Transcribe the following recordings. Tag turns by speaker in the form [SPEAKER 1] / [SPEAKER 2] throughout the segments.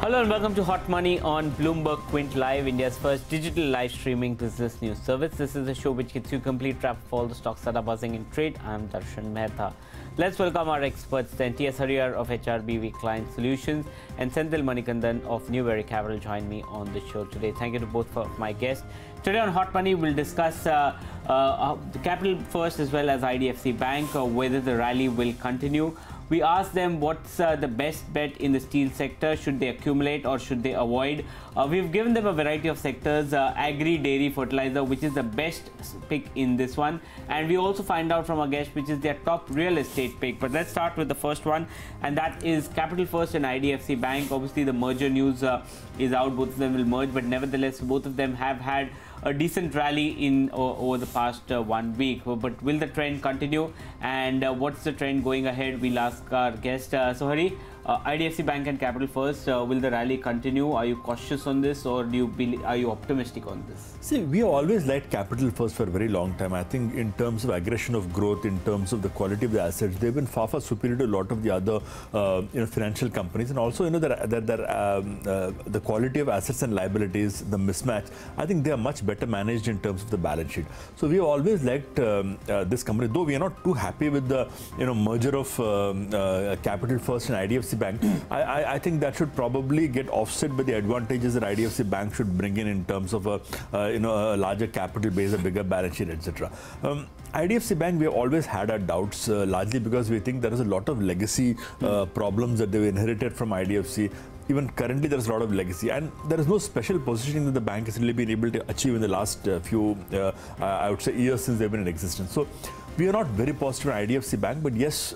[SPEAKER 1] Hello and welcome to Hot Money on Bloomberg Quint Live, India's first digital live streaming business news service. This is a show which gets you a complete wrap of all the stocks that are buzzing in trade. I'm Darshan Mehta. Let's welcome our experts, T.S. Harihar of HRBV Client Solutions and Senthil Manikandan of Newberry Capital join me on the show today. Thank you to both of my guests. Today on Hot Money, we'll discuss the Capital First as well as IDFC Bank, whether the rally will continue. We asked them what's the best bet in the steel sector. Should they accumulate or should they avoid? We've given them a variety of sectors, agri, dairy, fertilizer, which is the best pick in this one. And we also find out from our guest which is their top real estate pick. But let's start with the first one, and that is Capital First and IDFC Bank. Obviously, the merger news is out. Both of them will merge, but nevertheless, both of them have had a decent rally in over the past 1 week. But will the trend continue, and what's the trend going ahead? We'll ask our guest. So Hari, IDFC Bank and Capital First, will the rally continue? Are you cautious on this, or are you optimistic on this?
[SPEAKER 2] See, we have always liked Capital First for a very long time. I think in terms of aggression of growth, in terms of the quality of the assets, they've been far superior to a lot of the other financial companies, and also the quality of assets and liabilities, the mismatch. I think they are much better managed in terms of the balance sheet. So we have always liked this company, though we are not too happy with the merger of Capital First and IDFC Bank. I think that should probably get offset by the advantages that IDFC Bank should bring in terms of a larger capital base, a bigger balance sheet, etc. IDFC Bank, we have always had our doubts, largely because we think there is a lot of legacy problems that they've inherited from IDFC. Even currently, there is a lot of legacy, and there is no special positioning that the bank has really been able to achieve in the last few, I would say, years since they've been in existence. So we are not very positive on IDFC Bank, but yes,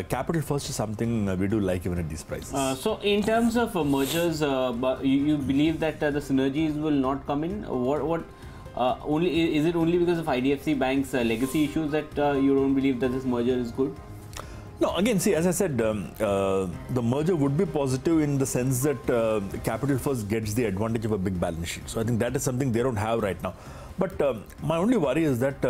[SPEAKER 2] Capital First is something we do like even at these prices.
[SPEAKER 1] So in terms of mergers, you believe that the synergies will not come in? Is it only because of IDFC Bank's legacy issues that you don't believe that this merger is good?
[SPEAKER 2] No, again, see, as I said, the merger would be positive in the sense that Capital First gets the advantage of a big balance sheet. So I think that is something they don't have right now. But my only worry is that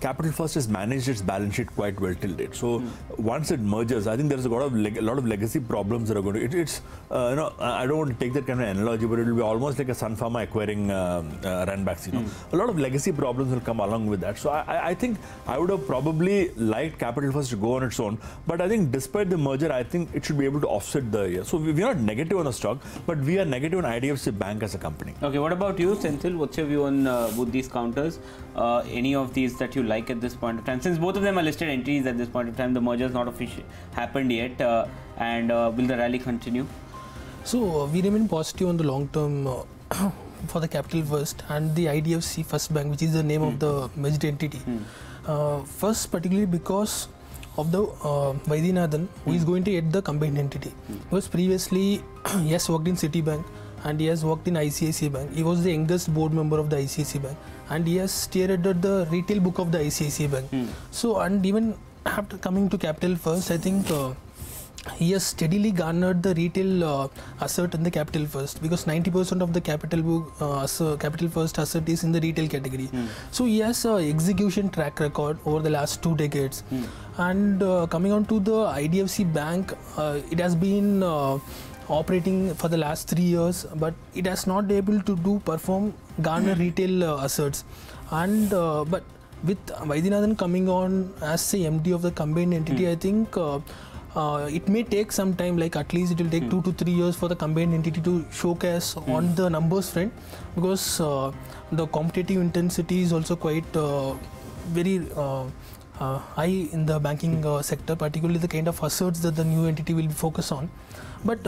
[SPEAKER 2] Capital First has managed its balance sheet quite well till date. So once it merges, I think there is a lot of legacy problems that are going to. I don't want to take that kind of analogy, but it will be almost like a Sun Pharma acquiring Ranbaxy. A lot of legacy problems will come along with that. So I think I would have probably liked Capital First to go on its own. But I think despite the merger, I think it should be able to offset the year. So we are not negative on the stock, but we are negative on IDFC Bank as a company.
[SPEAKER 1] Okay, what about you, Senthil? What's your view on both these counters? Any of these that you like at this point of time? Since both of them are listed entities at this point of time, the merger has not officially happened yet, and will the rally continue?
[SPEAKER 3] So we remain positive on the long term for the Capital First and the IDFC First Bank, which is the name of the merged entity. First, particularly because of the Vaidyanathan, who is going to head the combined entity. Because previously he has worked in Citibank and he has worked in ICICI Bank. He was the youngest board member of the ICICI Bank, and he has steered the retail book of the ICICI Bank. So, and even after coming to Capital First, I think he has steadily garnered the retail asset in the Capital First, because 90% of the Capital First asset is in the retail category. So he has an execution track record over the last 2 decades. And coming on to the IDFC Bank, it has been operating for the last 3 years, but it has not been able to garner retail assets. And but with Vaidyanathan coming on as the MD of the combined entity, I think it may take some time, like at least it will take 2 to 3 years for the combined entity to showcase on the numbers front, because the competitive intensity is also quite very high in the banking sector, particularly the kind of assets that the new entity will focus on. But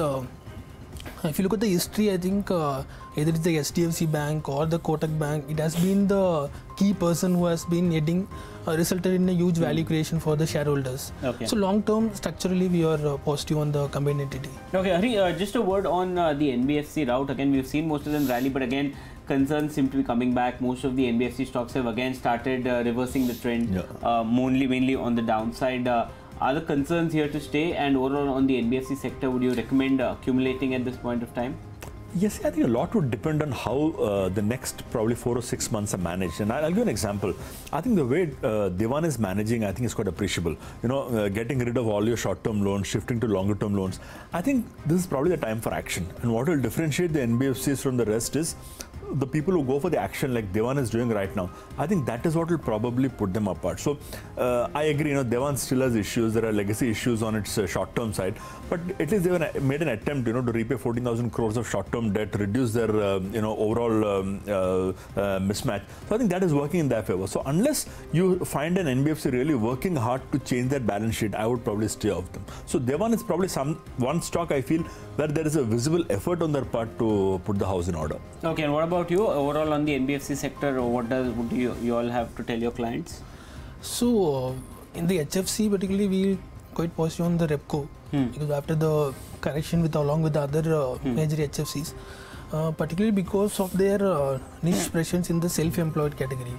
[SPEAKER 3] if you look at the history, I think either it's the HDFC Bank or the Kotak Bank, it has been the key person who has been heading, resulted in a huge value creation for the shareholders. Okay. So long term, structurally, we are positive on the combined entity.
[SPEAKER 1] Okay, Hari, just a word on the NBFC route. Again, we've seen most of them rally, but again, concerns seem to be coming back. Most of the NBFC stocks have again started reversing the trend, mainly on the downside. Are the concerns here to stay? And overall on the NBFC sector, would you recommend accumulating at this point of time?
[SPEAKER 2] Yes, I think a lot would depend on how the next probably 4 or 6 months are managed. And I'll give you an example. I think the way Dewan is managing, I think is quite appreciable. You know, getting rid of all your short-term loans, shifting to longer-term loans. I think this is probably the time for action. And what will differentiate the NBFCs from the rest is the people who go for the action like Dewan is doing right now. I think that is what will probably put them apart. So I agree, you know, Dewan still has issues. There are legacy issues on its short-term side, but at least they made an attempt, you know, to repay 14,000 crores of short-term debt, reduce their, you know, overall mismatch. So I think that is working in their favor. So unless you find an NBFC really working hard to change their balance sheet, I would probably stay off them. So Dewan is probably one stock I feel where there is a visible effort on their part to put the house in order.
[SPEAKER 1] Okay, and what about you overall on the NBFC sector? What would you all have to tell your clients?
[SPEAKER 3] So in the HFC particularly, we quite positive on the Repco because after the correction along with the other major HFCs, particularly because of their niche presence in the self-employed category.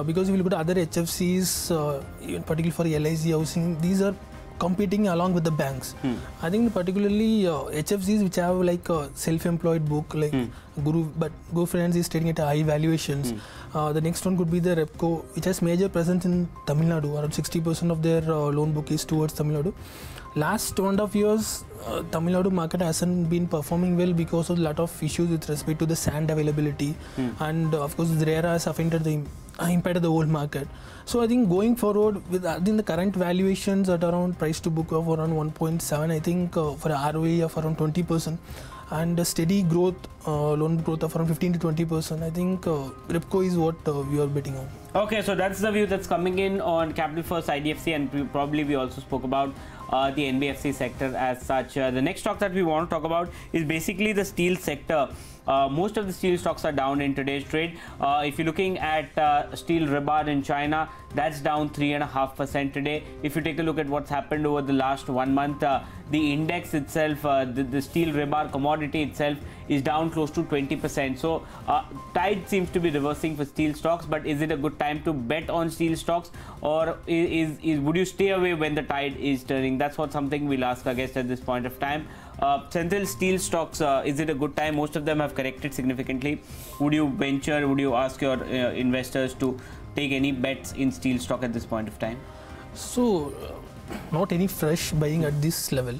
[SPEAKER 3] Because if you look at other HFCs, even particularly for LIC housing, these are competing along with the banks. I think particularly HFCs which have like a self-employed book like Go Finance is trading at high valuations. The next one could be the Repco, which has major presence in Tamil Nadu. Around 60% of their loan book is towards Tamil Nadu. Last 2.5 years, Tamil Nadu market hasn't been performing well because of a lot of issues with respect to the sand availability, and of course RERA has impacted the whole market. So I think going forward with the current valuations at around price to book of around 1.7, I think for a ROE of around 20% and a steady growth, loan growth of around 15 to 20%, I think Repco is what we are betting on.
[SPEAKER 1] Okay, so that's the view that's coming in on Capital First IDFC, and we also spoke about the NBFC sector as such. The next stock that we want to talk about is basically the steel sector. Most of the steel stocks are down in today's trade. If you're looking at steel rebar in China, that's down 3.5% today. If you take a look at what's happened over the last 1 month, the index itself, the steel rebar commodity itself is down close to 20%. So tide seems to be reversing for steel stocks, but is it a good time to bet on steel stocks, or would you stay away when the tide is turning? That's something we'll ask our guest at this point of time. Senthil, steel stocks, is it a good time? Most of them have corrected significantly. Would you venture, would you ask your investors to take any bets in steel stock at this point of time?
[SPEAKER 3] So, not any fresh buying at this level.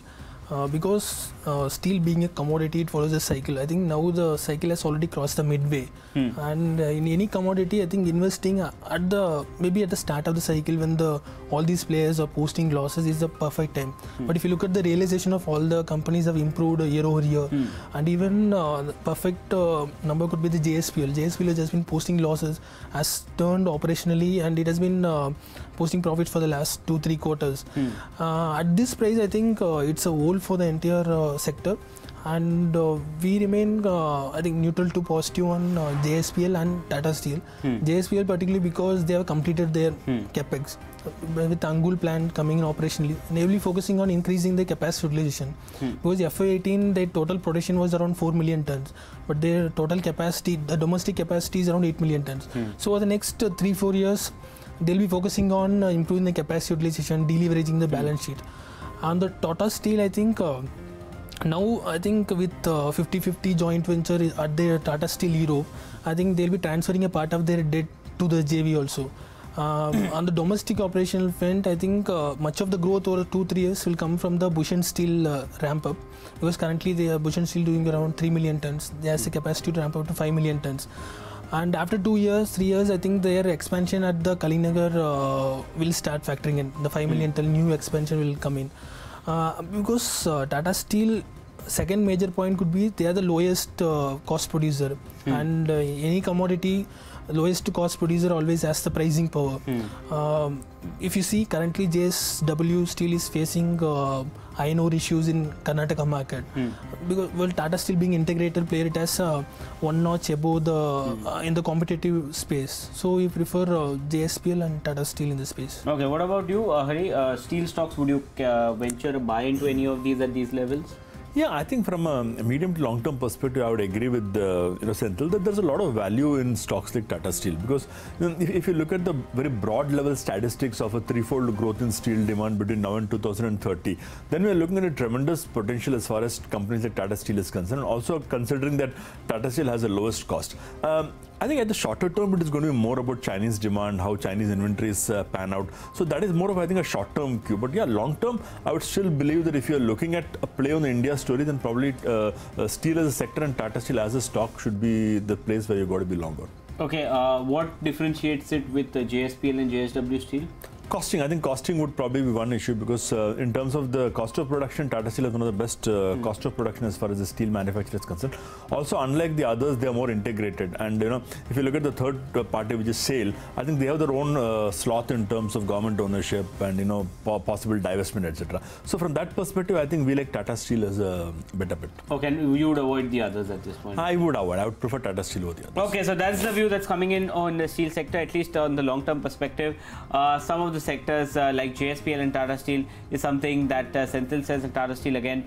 [SPEAKER 3] Because steel being a commodity, it follows a cycle. I think now the cycle has already crossed the midway, and in any commodity, I think investing maybe at the start of the cycle when all these players are posting losses is the perfect time. But if you look at the realization of all the companies have improved year over year, and even the perfect number could be the JSPL. JSPL has been posting losses, has turned operationally, and it has been posting profits for the last 2-3 quarters. At this price, I think it's a whole for the entire sector, and we remain I think neutral to positive on JSPL and Tata Steel. JSPL particularly because they have completed their capex with Angul plant coming in operationally, namely focusing on increasing the capacity utilization. Because FY18 their total production was around 4 million tons, but their total capacity, the domestic capacity is around 8 million tons. So over the next 3-4 years they'll be focusing on improving the capacity utilization, deleveraging the balance sheet. On the Tata Steel, I think now I think with 50-50 joint venture at the Tata Steel Europe, I think they'll be transferring a part of their debt to the JV also. On the domestic operational front, I think much of the growth over 2-3 years will come from the Bush and Steel ramp up, because currently they are Bush and Steel doing around 3 million tons. They has the capacity to ramp up to 5 million tons. And after 2 years, 3 years, I think their expansion at the Kalinagar will start factoring in. The 5 million ton new expansion will come in. Because Tata Steel, second major point could be they are the lowest cost producer. And any commodity, lowest cost producer always has the pricing power. If you see currently JSW Steel is facing iron ore issues in Karnataka market, because Tata Steel being integrated player, it has one notch above the in the competitive space. So we prefer JSPL and Tata Steel in this space.
[SPEAKER 1] Okay, what about you, Hari? Steel stocks, would you venture a buy into any of these at these levels?
[SPEAKER 2] Yeah, I think from a medium to long-term perspective, I would agree with Senthil that there's a lot of value in stocks like Tata Steel, because if you look at the very broad level statistics of a threefold growth in steel demand between now and 2030, then we are looking at a tremendous potential as far as companies like Tata Steel is concerned. Also considering that Tata Steel has the lowest cost. I think at the shorter term, it is going to be more about Chinese demand, how Chinese inventories pan out. So that is more of, I think, a short-term cue. But yeah, long-term, I would still believe that if you're looking at a play on the India story, then probably steel as a sector and Tata Steel as a stock should be the place where you've got to be longer.
[SPEAKER 1] Okay, what differentiates it with JSPL and JSW Steel?
[SPEAKER 2] Costing. I think costing would probably be one issue, because in terms of the cost of production, Tata Steel is one of the best cost of production as far as the steel manufacturer is concerned. Also, unlike the others, they are more integrated. And if you look at the third party, which is SAIL, I think they have their own sloth in terms of government ownership and possible divestment, etc. So from that perspective, I think we like Tata Steel as a better bet.
[SPEAKER 1] Okay, and you would avoid the others at this point?
[SPEAKER 2] I would avoid. I would prefer Tata Steel over the others.
[SPEAKER 1] Okay, so that's the view that's coming in on the steel sector, at least on the long-term perspective. Some of the sectors like JSPL and Tata Steel is something that Senthil says, and Tata Steel again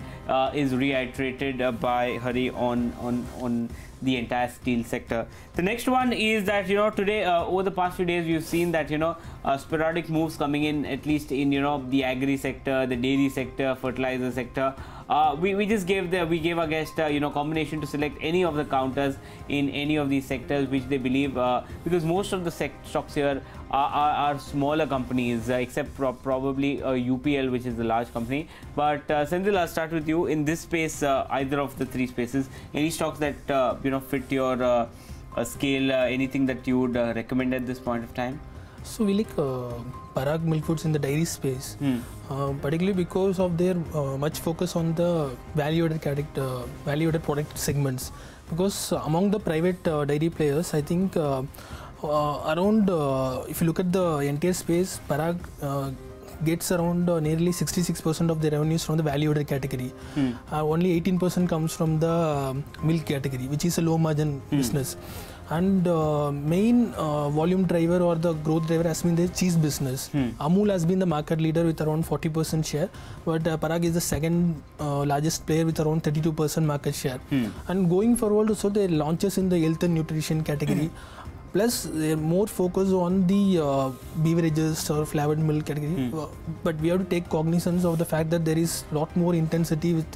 [SPEAKER 1] is reiterated by Hari on the entire steel sector. The next one is that today over the past few days we've seen that sporadic moves coming in, at least in the agri sector, the dairy sector, fertilizer sector. We gave our guest combination to select any of the counters in any of these sectors which they believe, because most of the stocks here are smaller companies, except probably UPL, which is the large company. But Senthil, I'll start with you in this space, either of the three spaces. Any stocks that fit your scale, anything that you would recommend at this point of time?
[SPEAKER 3] So we like Parag Milk Foods in the dairy space, particularly because of their much focus on the value-added product segments. Because among the private dairy players, I think around, if you look at the entire space, Parag gets around nearly 66% of their revenues from the value-added category. Only 18% comes from the milk category, which is a low-margin business. And main volume driver or the growth driver has been the cheese business. Amul has been the market leader with around 40% share, but Parag is the second largest player with around 32% market share. And going forward, also their launches in the health and nutrition category, plus they're more focused on the beverages or flavored milk category. But we have to take cognizance of the fact that there is a lot more intensity with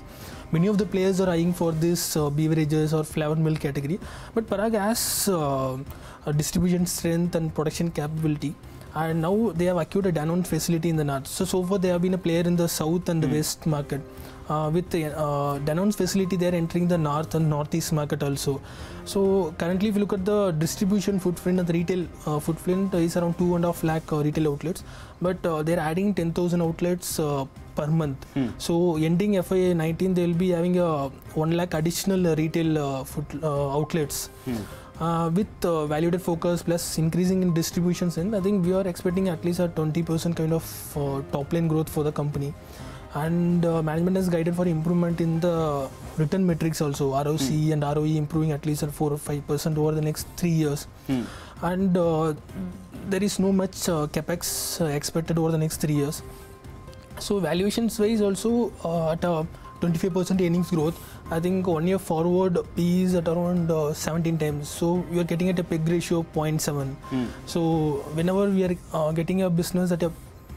[SPEAKER 3] many of the players are eyeing for this beverages or flavored milk category. But Parag has a distribution strength and production capability. And now they have acquired a Danone facility in the north. So far they have been a player in the south and the west market. With Danone's facility, they are entering the north and northeast market also. So currently, if you look at the distribution footprint and the retail footprint is around 2.5 lakh retail outlets, but they are adding 10,000 outlets per month. So ending FY19, they will be having 1 lakh additional retail outlets. With value-added focus plus increasing in distribution strength, I think we are expecting at least a 20% kind of top-line growth for the company. And management has guided for improvement in the return metrics also, ROC and ROE improving at least at 4 or 5% over the next 3 years. And there is no much capex expected over the next 3 years. So valuations wise also at a 25% earnings growth. I think 1 year forward P is at around 17 times. So we are getting at a PEG ratio of 0.7. So whenever we are getting a business at a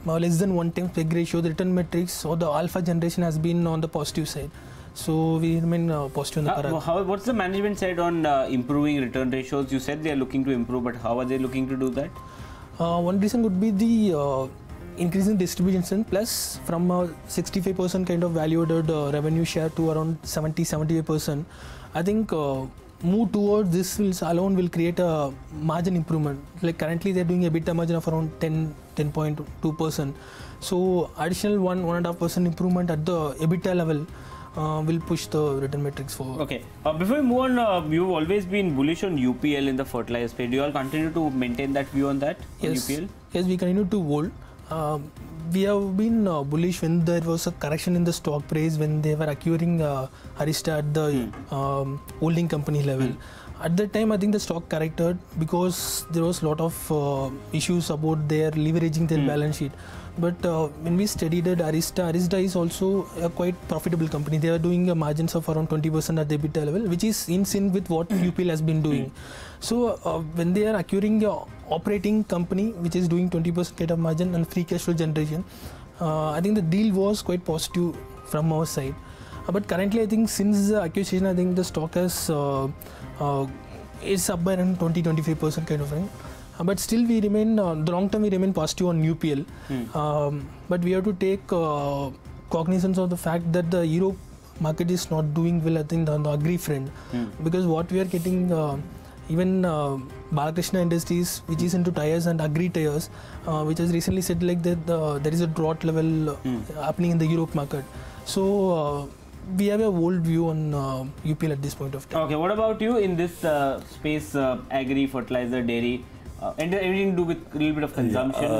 [SPEAKER 3] less than 1 time PEG ratio, the return metrics or the alpha generation has been on the positive side. So we remain positive on the Parag.
[SPEAKER 1] What's the management side on improving return ratios? You said they are looking to improve, but how are they looking to do that?
[SPEAKER 3] One reason would be the increasing distribution plus from 65% kind of value-added revenue share to around 70-75%. I think move towards this alone will create a margin improvement. Like currently they are doing a EBITDA margin of around 10.2%. So additional 1.5% improvement at the EBITDA level will push the return metrics forward.
[SPEAKER 1] Okay. Before we move on, you've always been bullish on UPL in the fertilizer space. Do you all continue to maintain that view on that?
[SPEAKER 3] Yes.
[SPEAKER 1] UPL?
[SPEAKER 3] Yes, we continue to hold. We have been bullish when there was a correction in the stock price when they were acquiring Harihar at the holding company level. At that time, I think the stock corrected because there was a lot of issues about their leveraging their balance sheet. But when we studied at Arista is also a quite profitable company. They are doing margins of around 20% at the EBITDA level, which is in sync with what UPL has been doing. So when they are acquiring a operating company which is doing 20% kind of margin and free cash flow generation, I think the deal was quite positive from our side. But currently, I think since the acquisition, I think the stock has is up by around 20-25% kind of thing. But still, we remain the long term. We remain positive on UPL. But we have to take cognizance of the fact that the Europe market is not doing well. I think on the agri front, because what we are getting. Even Balakrishna Industries, which is into tires and agri tires, which has recently said like that there is a drought level happening in the Europe market. So we have a old view on UPL at this point of time.
[SPEAKER 1] Okay, what about you in this space, agri, fertilizer, dairy, and everything to do with a little bit of consumption?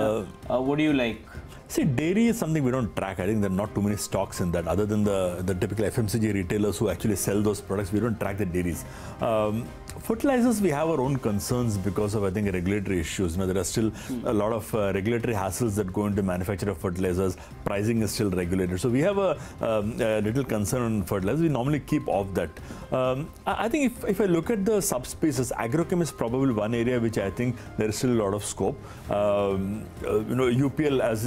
[SPEAKER 1] What do you like?
[SPEAKER 2] See, dairy is something we don't track. I think there are not too many stocks in that. Other than the typical FMCG retailers who actually sell those products, we don't track the dairies. Fertilizers, we have our own concerns because of, I think, regulatory issues. There are still a lot of regulatory hassles that go into manufacture of fertilizers. Pricing is still regulated. So we have a little concern on fertilizers. We normally keep off that. I think if I look at the subspaces, agrochem is probably one area which I think there is still a lot of scope. UPL, as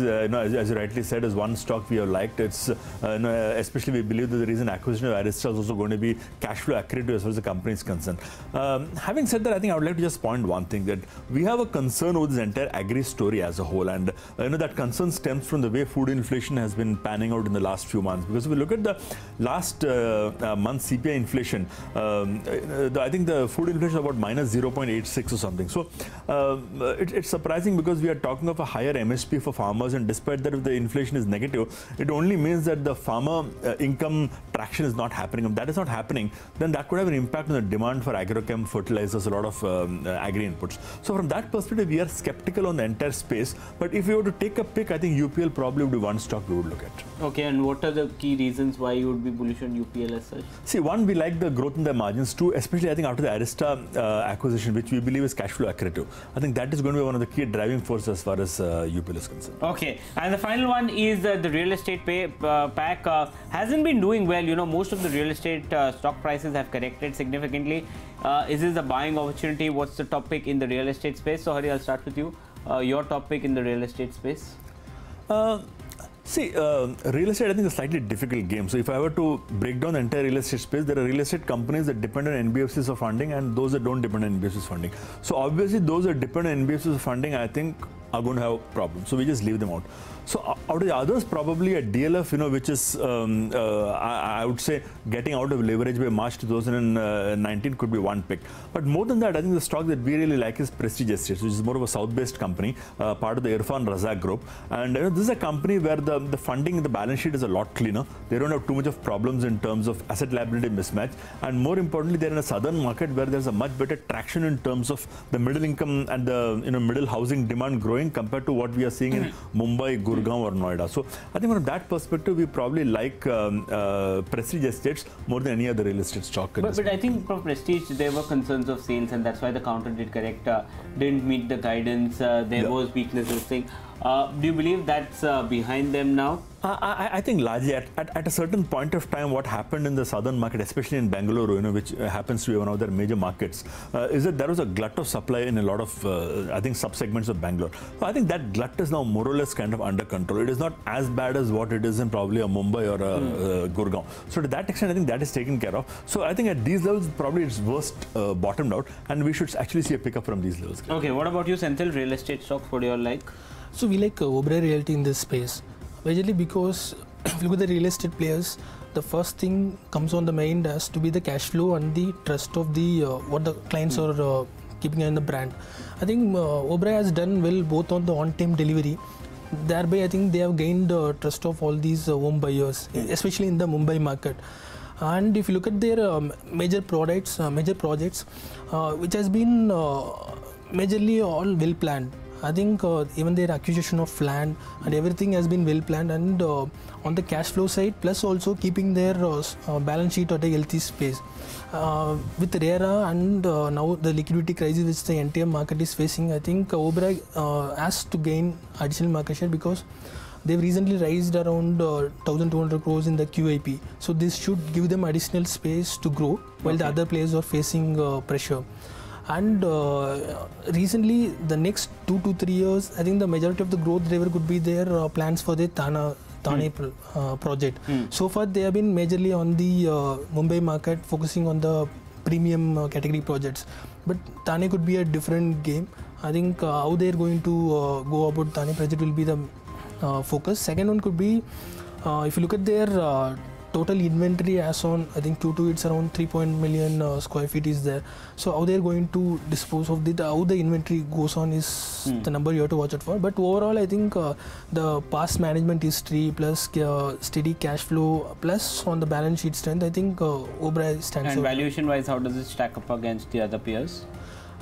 [SPEAKER 2] you rightly said, is one stock we have liked. It's especially we believe that the recent acquisition of Arista is also going to be cash flow accretive as far as the company is concerned. Having said that, I think I would like to just point one thing, that we have a concern with this entire agri story as a whole, and that concern stems from the way food inflation has been panning out in the last few months. Because if we look at the last month's CPI inflation, I think the food inflation is about minus 0.86 or something. So it's surprising because we are talking of a higher MSP for farmers, and despite that, if the inflation is negative, it only means that the farmer income traction is not happening. If that is not happening, then that could have an impact on the demand for agrochem, fertilizers, a lot of agri inputs. So from that perspective, we are skeptical on the entire space. But if we were to take a pick, I think UPL probably would be one stock we would look at.
[SPEAKER 1] Okay, and what are the key reasons why you would be bullish on UPL as such?
[SPEAKER 2] See, one, we like the growth in the margins. Two, especially I think after the Arista acquisition, which we believe is cash flow accretive. I think that is going to be one of the key driving forces as far as UPL is concerned.
[SPEAKER 1] Okay, and the final one is the real estate pack hasn't been doing well. Most of the real estate stock prices have corrected significantly. Is this a buying opportunity? What's the topic in the real estate space? So Hari, I'll start with you. Your topic in the real estate space?
[SPEAKER 2] See, real estate, I think, is a slightly difficult game. So if I were to break down the entire real estate space, there are real estate companies that depend on NBFCs for funding and those that don't depend on NBFCs funding. So obviously, those that depend on NBFCs funding, I think, are going to have problems. So we just leave them out. So out of the others, probably a DLF, which is, I would say, getting out of leverage by March 2019 could be one pick. But more than that, I think the stock that we really like is Prestige Estates, which is more of a South-based company, part of the Irfan Razak group. And this is a company where the funding in the balance sheet is a lot cleaner. They don't have too much of problems in terms of asset liability mismatch. And more importantly, they're in a southern market where there's a much better traction in terms of the middle income and the middle housing demand growing compared to what we are seeing in Mumbai, Gurgaon or Noida. So I think from that perspective, we probably like Prestige Estates more than any other real estate stock.
[SPEAKER 1] But I think from Prestige, there were concerns of sales, and that's why the counter did correct. Didn't meet the guidance. There was weaknesses. Thing. Do you believe that's behind them now?
[SPEAKER 2] I think largely at a certain point of time, what happened in the southern market, especially in Bangalore, which happens to be one of their major markets, is that there was a glut of supply in a lot of, I think, subsegments of Bangalore. So I think that glut is now more or less kind of under control. It is not as bad as what it is in probably a Mumbai or a Gurgaon. So to that extent, I think that is taken care of. So I think at these levels, probably it's worst bottomed out, and we should actually see a pickup from these levels.
[SPEAKER 1] Okay, what about you, Senthil? Real estate stocks, what do you all like?
[SPEAKER 3] So we like Oberoi Realty in this space. Majorly because if you look at the real estate players, the first thing comes on the mind has to be the cash flow and the trust of the what the clients are keeping in the brand. I think Oberoi has done well both on the on-time delivery. Thereby, I think they have gained trust of all these home buyers, especially in the Mumbai market. And if you look at their major projects, which has been majorly all well planned. I think even their acquisition of land and everything has been well planned, and on the cash flow side, plus also keeping their balance sheet at a healthy space. With RERA and now the liquidity crisis which the NTM market is facing, I think Oberoi has to gain additional market share because they've recently raised around 1,200 crores in the QIP. So this should give them additional space to grow while the other players are facing pressure. And recently, the next 2 to 3 years, I think the majority of the growth driver could be their plans for the Thane project. So far, they have been majorly on the Mumbai market, focusing on the premium category projects. But Thane could be a different game. I think how they're going to go about Thane project will be the focus. Second one could be, if you look at their total inventory as on, I think Q2, it's around 3 million square feet is there. So how they're going to dispose of how the inventory goes on is the number you have to watch out for. But overall, I think the past management history plus steady cash flow plus on the balance sheet strength, I think Oberoi stands out.
[SPEAKER 1] And valuation wise, how does it stack up against the other peers?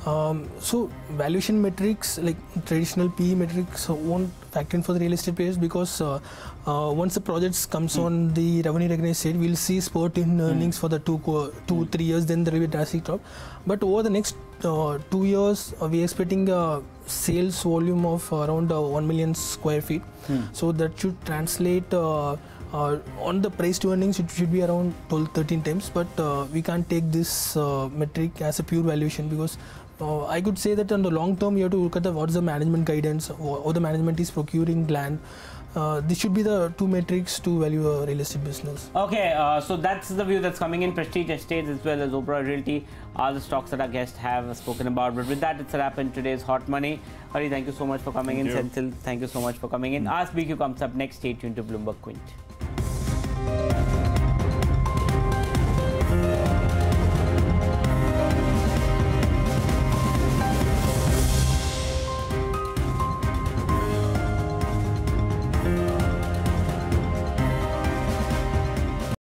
[SPEAKER 3] So valuation metrics like traditional PE metrics won't factor in for the real estate players because once the projects comes on the revenue recognized side, we'll see spurt in earnings for the 2-3 years, then there will be a drastic drop. But over the next 2 years, we are expecting a sales volume of around 1 million square feet. So that should translate on the price to earnings, it should be around 12-13 times, but we can't take this metric as a pure valuation because I could say that on the long term you have to look at what is the management guidance, how the management is procuring land. This should be the two metrics to value a real estate business.
[SPEAKER 1] Okay, so that's the view that's coming in. Prestige Estates as well as Oberoi Realty are the stocks that our guests have spoken about. But with that, it's a wrap in today's Hot Money. Hari, thank you so much for coming in. Senthil, thank you so much for coming in. Ask BQ comes up next. Stay tuned to Bloomberg Quint.